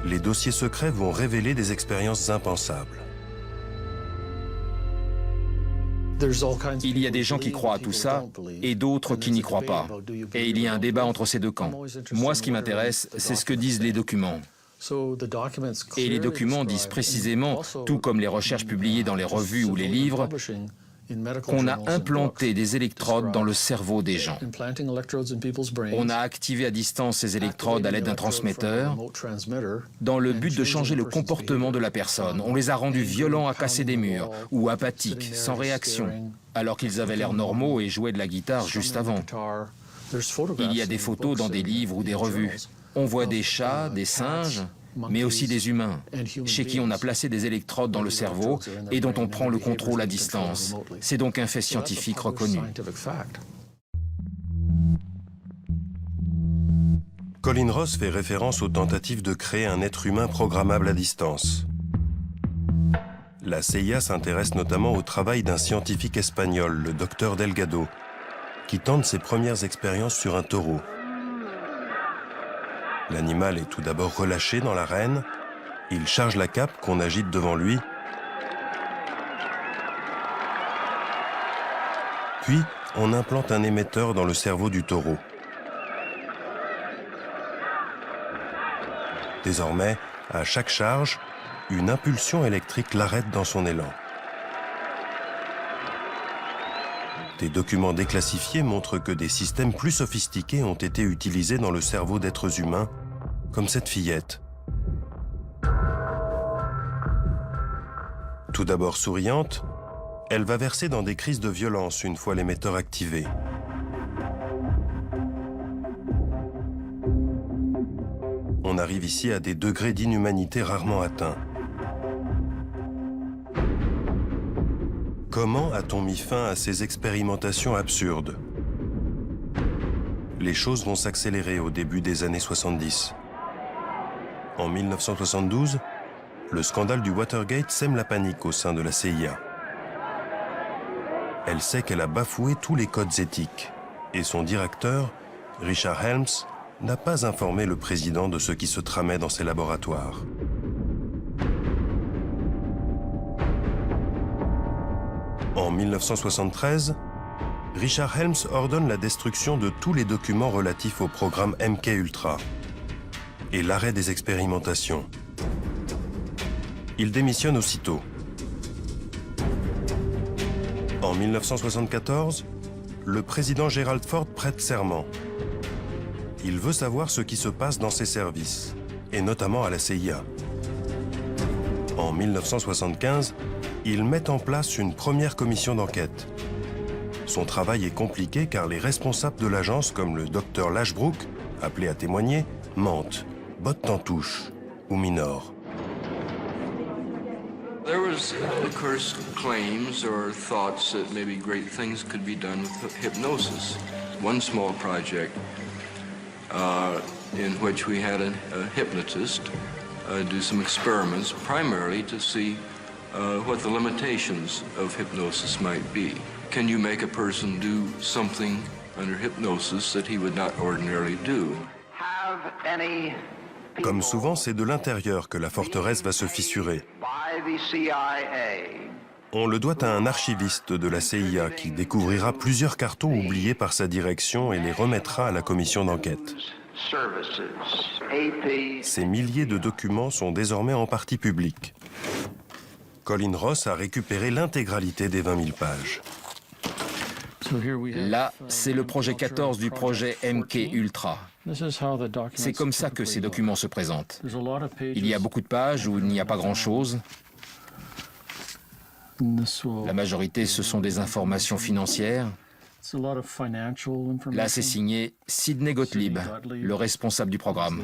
Les dossiers secrets vont révéler des expériences impensables. Il y a des gens qui croient à tout ça et d'autres qui n'y croient pas. Et il y a un débat entre ces deux camps. Moi, ce qui m'intéresse, c'est ce que disent les documents. Et les documents disent précisément, tout comme les recherches publiées dans les revues ou les livres, qu'on a implanté des électrodes dans le cerveau des gens. On a activé à distance ces électrodes à l'aide d'un transmetteur dans le but de changer le comportement de la personne. On les a rendus violents à casser des murs ou apathiques, sans réaction, alors qu'ils avaient l'air normaux et jouaient de la guitare juste avant. Il y a des photos dans des livres ou des revues. On voit des chats, des singes, mais aussi des humains, chez qui on a placé des électrodes dans le cerveau et dont on prend le contrôle à distance. C'est donc un fait scientifique reconnu. Colin Ross fait référence aux tentatives de créer un être humain programmable à distance. La CIA s'intéresse notamment au travail d'un scientifique espagnol, le docteur Delgado, qui tente ses premières expériences sur un taureau. L'animal est tout d'abord relâché dans l'arène, il charge la cape qu'on agite devant lui, puis on implante un émetteur dans le cerveau du taureau. Désormais, à chaque charge, une impulsion électrique l'arrête dans son élan. Des documents déclassifiés montrent que des systèmes plus sophistiqués ont été utilisés dans le cerveau d'êtres humains, comme cette fillette. Tout d'abord souriante, elle va verser dans des crises de violence une fois l'émetteur activé. On arrive ici à des degrés d'inhumanité rarement atteints. Comment a-t-on mis fin à ces expérimentations absurdes? Les choses vont s'accélérer au début des années 70. En 1972, le scandale du Watergate sème la panique au sein de la CIA. Elle sait qu'elle a bafoué tous les codes éthiques et son directeur, Richard Helms, n'a pas informé le président de ce qui se tramait dans ses laboratoires. En 1973, Richard Helms ordonne la destruction de tous les documents relatifs au programme MK Ultra. et l'arrêt des expérimentations. Il démissionne aussitôt. En 1974, le président Gerald Ford prête serment. Il veut savoir ce qui se passe dans ses services, et notamment à la CIA. En 1975, il met en place une première commission d'enquête. Son travail est compliqué car les responsables de l'agence, comme le docteur Lashbrook, appelé à témoigner, mentent, bottent en touche ou minorent. There was, of course, claims or thoughts that maybe great things could be done with hypnosis. One small project in which we had a hypnotist do some experiments, primarily to see what the limitations of hypnosis might be. Can you make a person do something under hypnosis that he would not ordinarily do? Comme souvent, c'est de l'intérieur que la forteresse va se fissurer. On le doit à un archiviste de la CIA qui découvrira plusieurs cartons oubliés par sa direction et les remettra à la commission d'enquête. Ces milliers de documents sont désormais en partie publics. Colin Ross a récupéré l'intégralité des 20 000 pages. Là, c'est le projet 14 du projet MK Ultra. C'est comme ça que ces documents se présentent. Il y a beaucoup de pages où il n'y a pas grand-chose. La majorité, ce sont des informations financières. Là, c'est signé Sidney Gottlieb, le responsable du programme.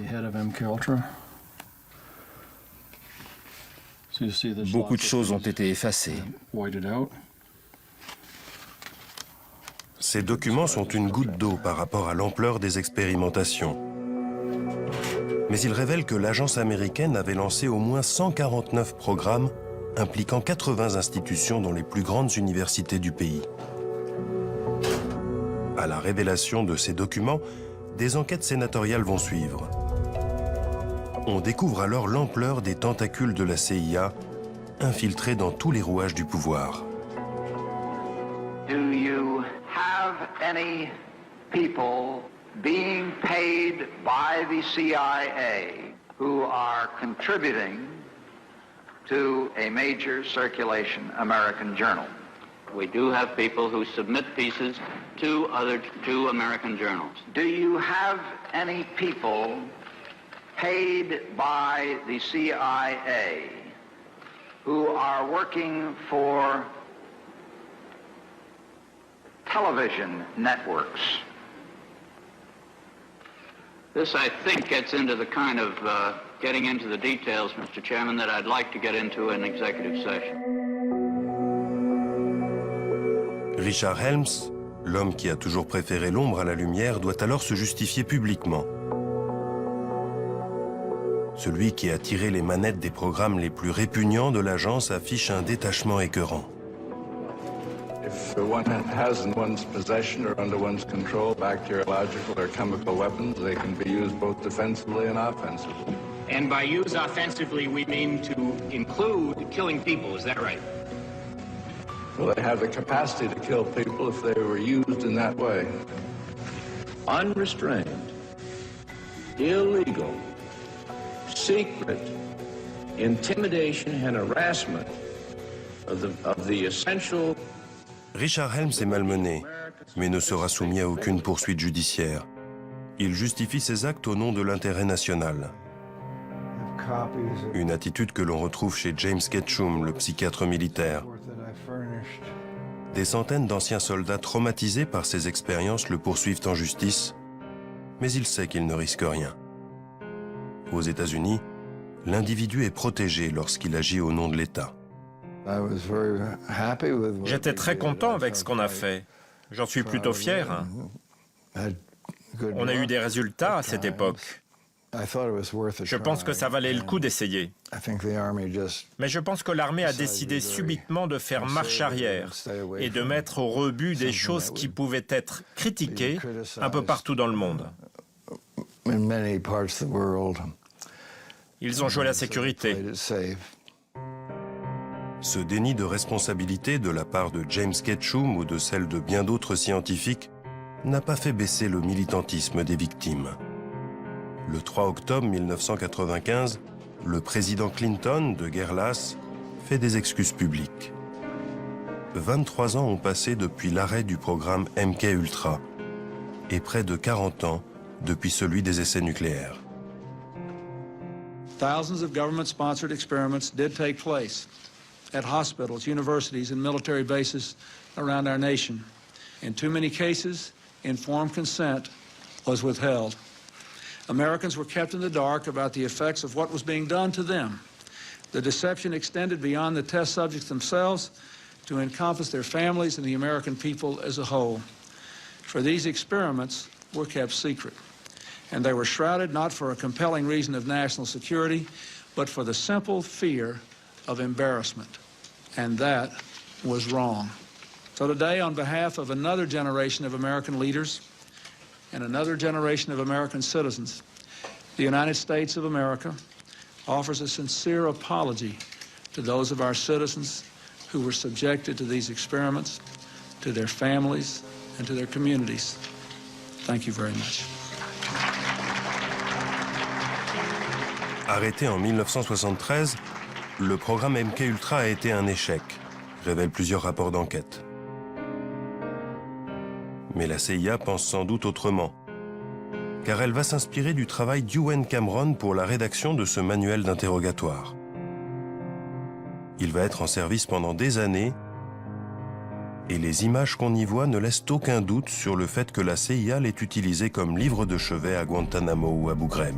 Beaucoup de choses ont été effacées. Ces documents sont une goutte d'eau par rapport à l'ampleur des expérimentations. Mais ils révèlent que l'agence américaine avait lancé au moins 149 programmes impliquant 80 institutions dans les plus grandes universités du pays. À la révélation de ces documents, des enquêtes sénatoriales vont suivre. On découvre alors l'ampleur des tentacules de la CIA, infiltrés dans tous les rouages du pouvoir. Do you have any people being paid by the CIA who are contributing to a major circulation American journal? We do have people who submit pieces to two American journals. Do you have any people paid by the CIA who are working for television networks? This, I think, gets into the kind of getting into the details, Mr. Chairman, that I'd like to get into in executive session. Richard Helms, l'homme qui a toujours préféré l'ombre à la lumière, doit alors se justifier publiquement. Celui qui a tiré les manettes des programmes les plus répugnants de l'agence affiche un détachement écœurant. If one has in one's possession or under one's control bacteriological or chemical weapons, they can be used both defensively and offensively. And by use offensively, we mean to include killing people, is that right? Well, they have the capacity to kill people if they were used in that way. Unrestrained, illegal, secret intimidation and harassment of the essential. Richard Helms est malmené, mais ne sera soumis à aucune poursuite judiciaire. Il justifie ses actes au nom de l'intérêt national. Une attitude que l'on retrouve chez James Ketchum, le psychiatre militaire. Des centaines d'anciens soldats traumatisés par ces expériences le poursuivent en justice, mais il sait qu'il ne risque rien. Aux États-Unis, l'individu est protégé lorsqu'il agit au nom de l'État. J'étais très content avec ce qu'on a fait. J'en suis plutôt fier. On a eu des résultats à cette époque. Je pense que ça valait le coup d'essayer. Mais je pense que l'armée a décidé subitement de faire marche arrière et de mettre au rebut des choses qui pouvaient être critiquées un peu partout dans le monde. Ils ont joué la sécurité. Ce déni de responsabilité de la part de James Ketchum ou de celle de bien d'autres scientifiques n'a pas fait baisser le militantisme des victimes. Le 3 octobre 1995, le président Clinton, de guerre lasse, fait des excuses publiques. 23 ans ont passé depuis l'arrêt du programme MK-Ultra et près de 40 ans depuis celui des essais nucléaires. Thousands of government-sponsored experiments did take place at hospitals, universities, and military bases around our nation. In too many cases, informed consent was withheld. Americans were kept in the dark about the effects of what was being done to them. The deception extended beyond the test subjects themselves to encompass their families and the American people as a whole. For these experiments were kept secret, and they were shrouded not for a compelling reason of national security, but for the simple fear of embarrassment, and that was wrong. So today, on behalf of another generation of American leaders and another generation of American citizens, the United States of America offers a sincere apology to those of our citizens who were subjected to these experiments, to their families, and to their communities. Thank you very much. Arrêté en 1973, le programme MK-Ultra a été un échec, révèlent plusieurs rapports d'enquête. Mais la CIA pense sans doute autrement, car elle va s'inspirer du travail d'Ewen Cameron pour la rédaction de ce manuel d'interrogatoire. Il va être en service pendant des années, et les images qu'on y voit ne laissent aucun doute sur le fait que la CIA l'ait utilisé comme livre de chevet à Guantanamo ou Abu Ghraib.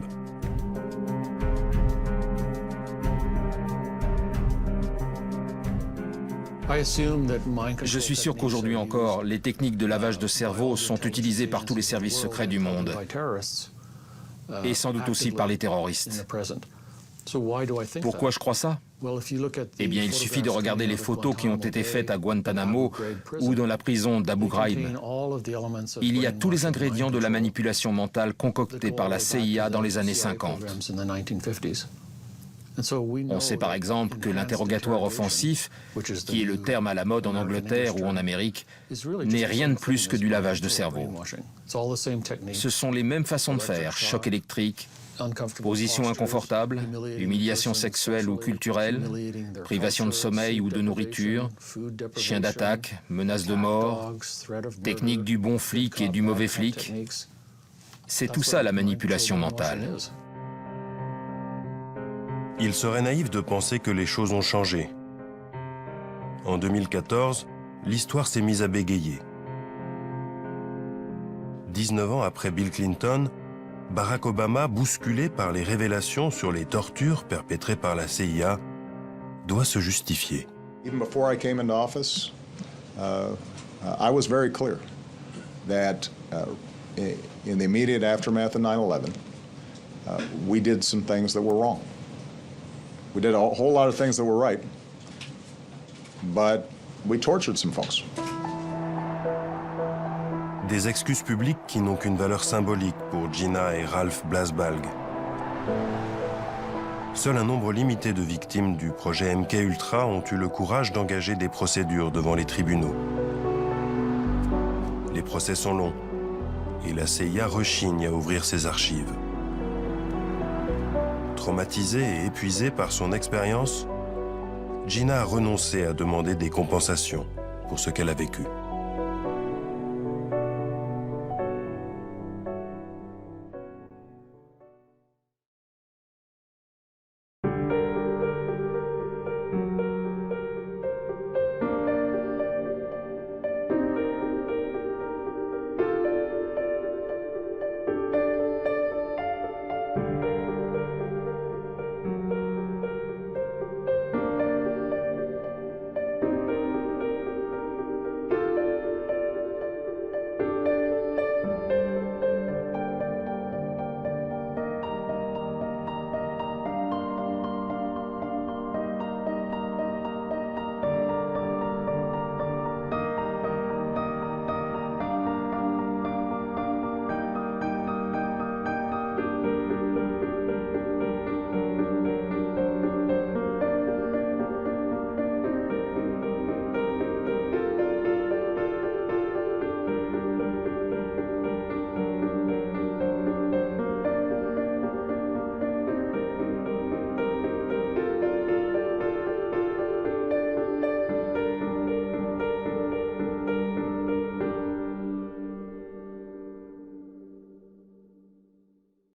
Je suis sûr qu'aujourd'hui encore, les techniques de lavage de cerveau sont utilisées par tous les services secrets du monde, et sans doute aussi par les terroristes. Pourquoi je crois ça? Eh bien, il suffit de regarder les photos qui ont été faites à Guantanamo ou dans la prison d'Abu Ghraib. Il y a tous les ingrédients de la manipulation mentale concoctée par la CIA dans les années 50. On sait par exemple que l'interrogatoire offensif, qui est le terme à la mode en Angleterre ou en Amérique, n'est rien de plus que du lavage de cerveau. Ce sont les mêmes façons de faire, choc électrique, position inconfortable, humiliation sexuelle ou culturelle, privation de sommeil ou de nourriture, chien d'attaque, menace de mort, technique du bon flic et du mauvais flic. C'est tout ça la manipulation mentale. Il serait naïf de penser que les choses ont changé. En 2014, l'histoire s'est mise à bégayer. 19 ans après Bill Clinton, Barack Obama, bousculé par les révélations sur les tortures perpétrées par la CIA, doit se justifier. Even before I came into office, I was very clear that in the immediate aftermath of 9/11, we did some things that were wrong. We did a whole lot of things that were right, but we tortured some folks. Des excuses publiques qui n'ont qu'une valeur symbolique pour Gina et Ralph Blasbalg. Seul un nombre limité de victimes du projet MK-Ultra ont eu le courage d'engager des procédures devant les tribunaux. Les procès sont longs et la CIA rechigne à ouvrir ses archives. Traumatisée et épuisée par son expérience, Gina a renoncé à demander des compensations pour ce qu'elle a vécu.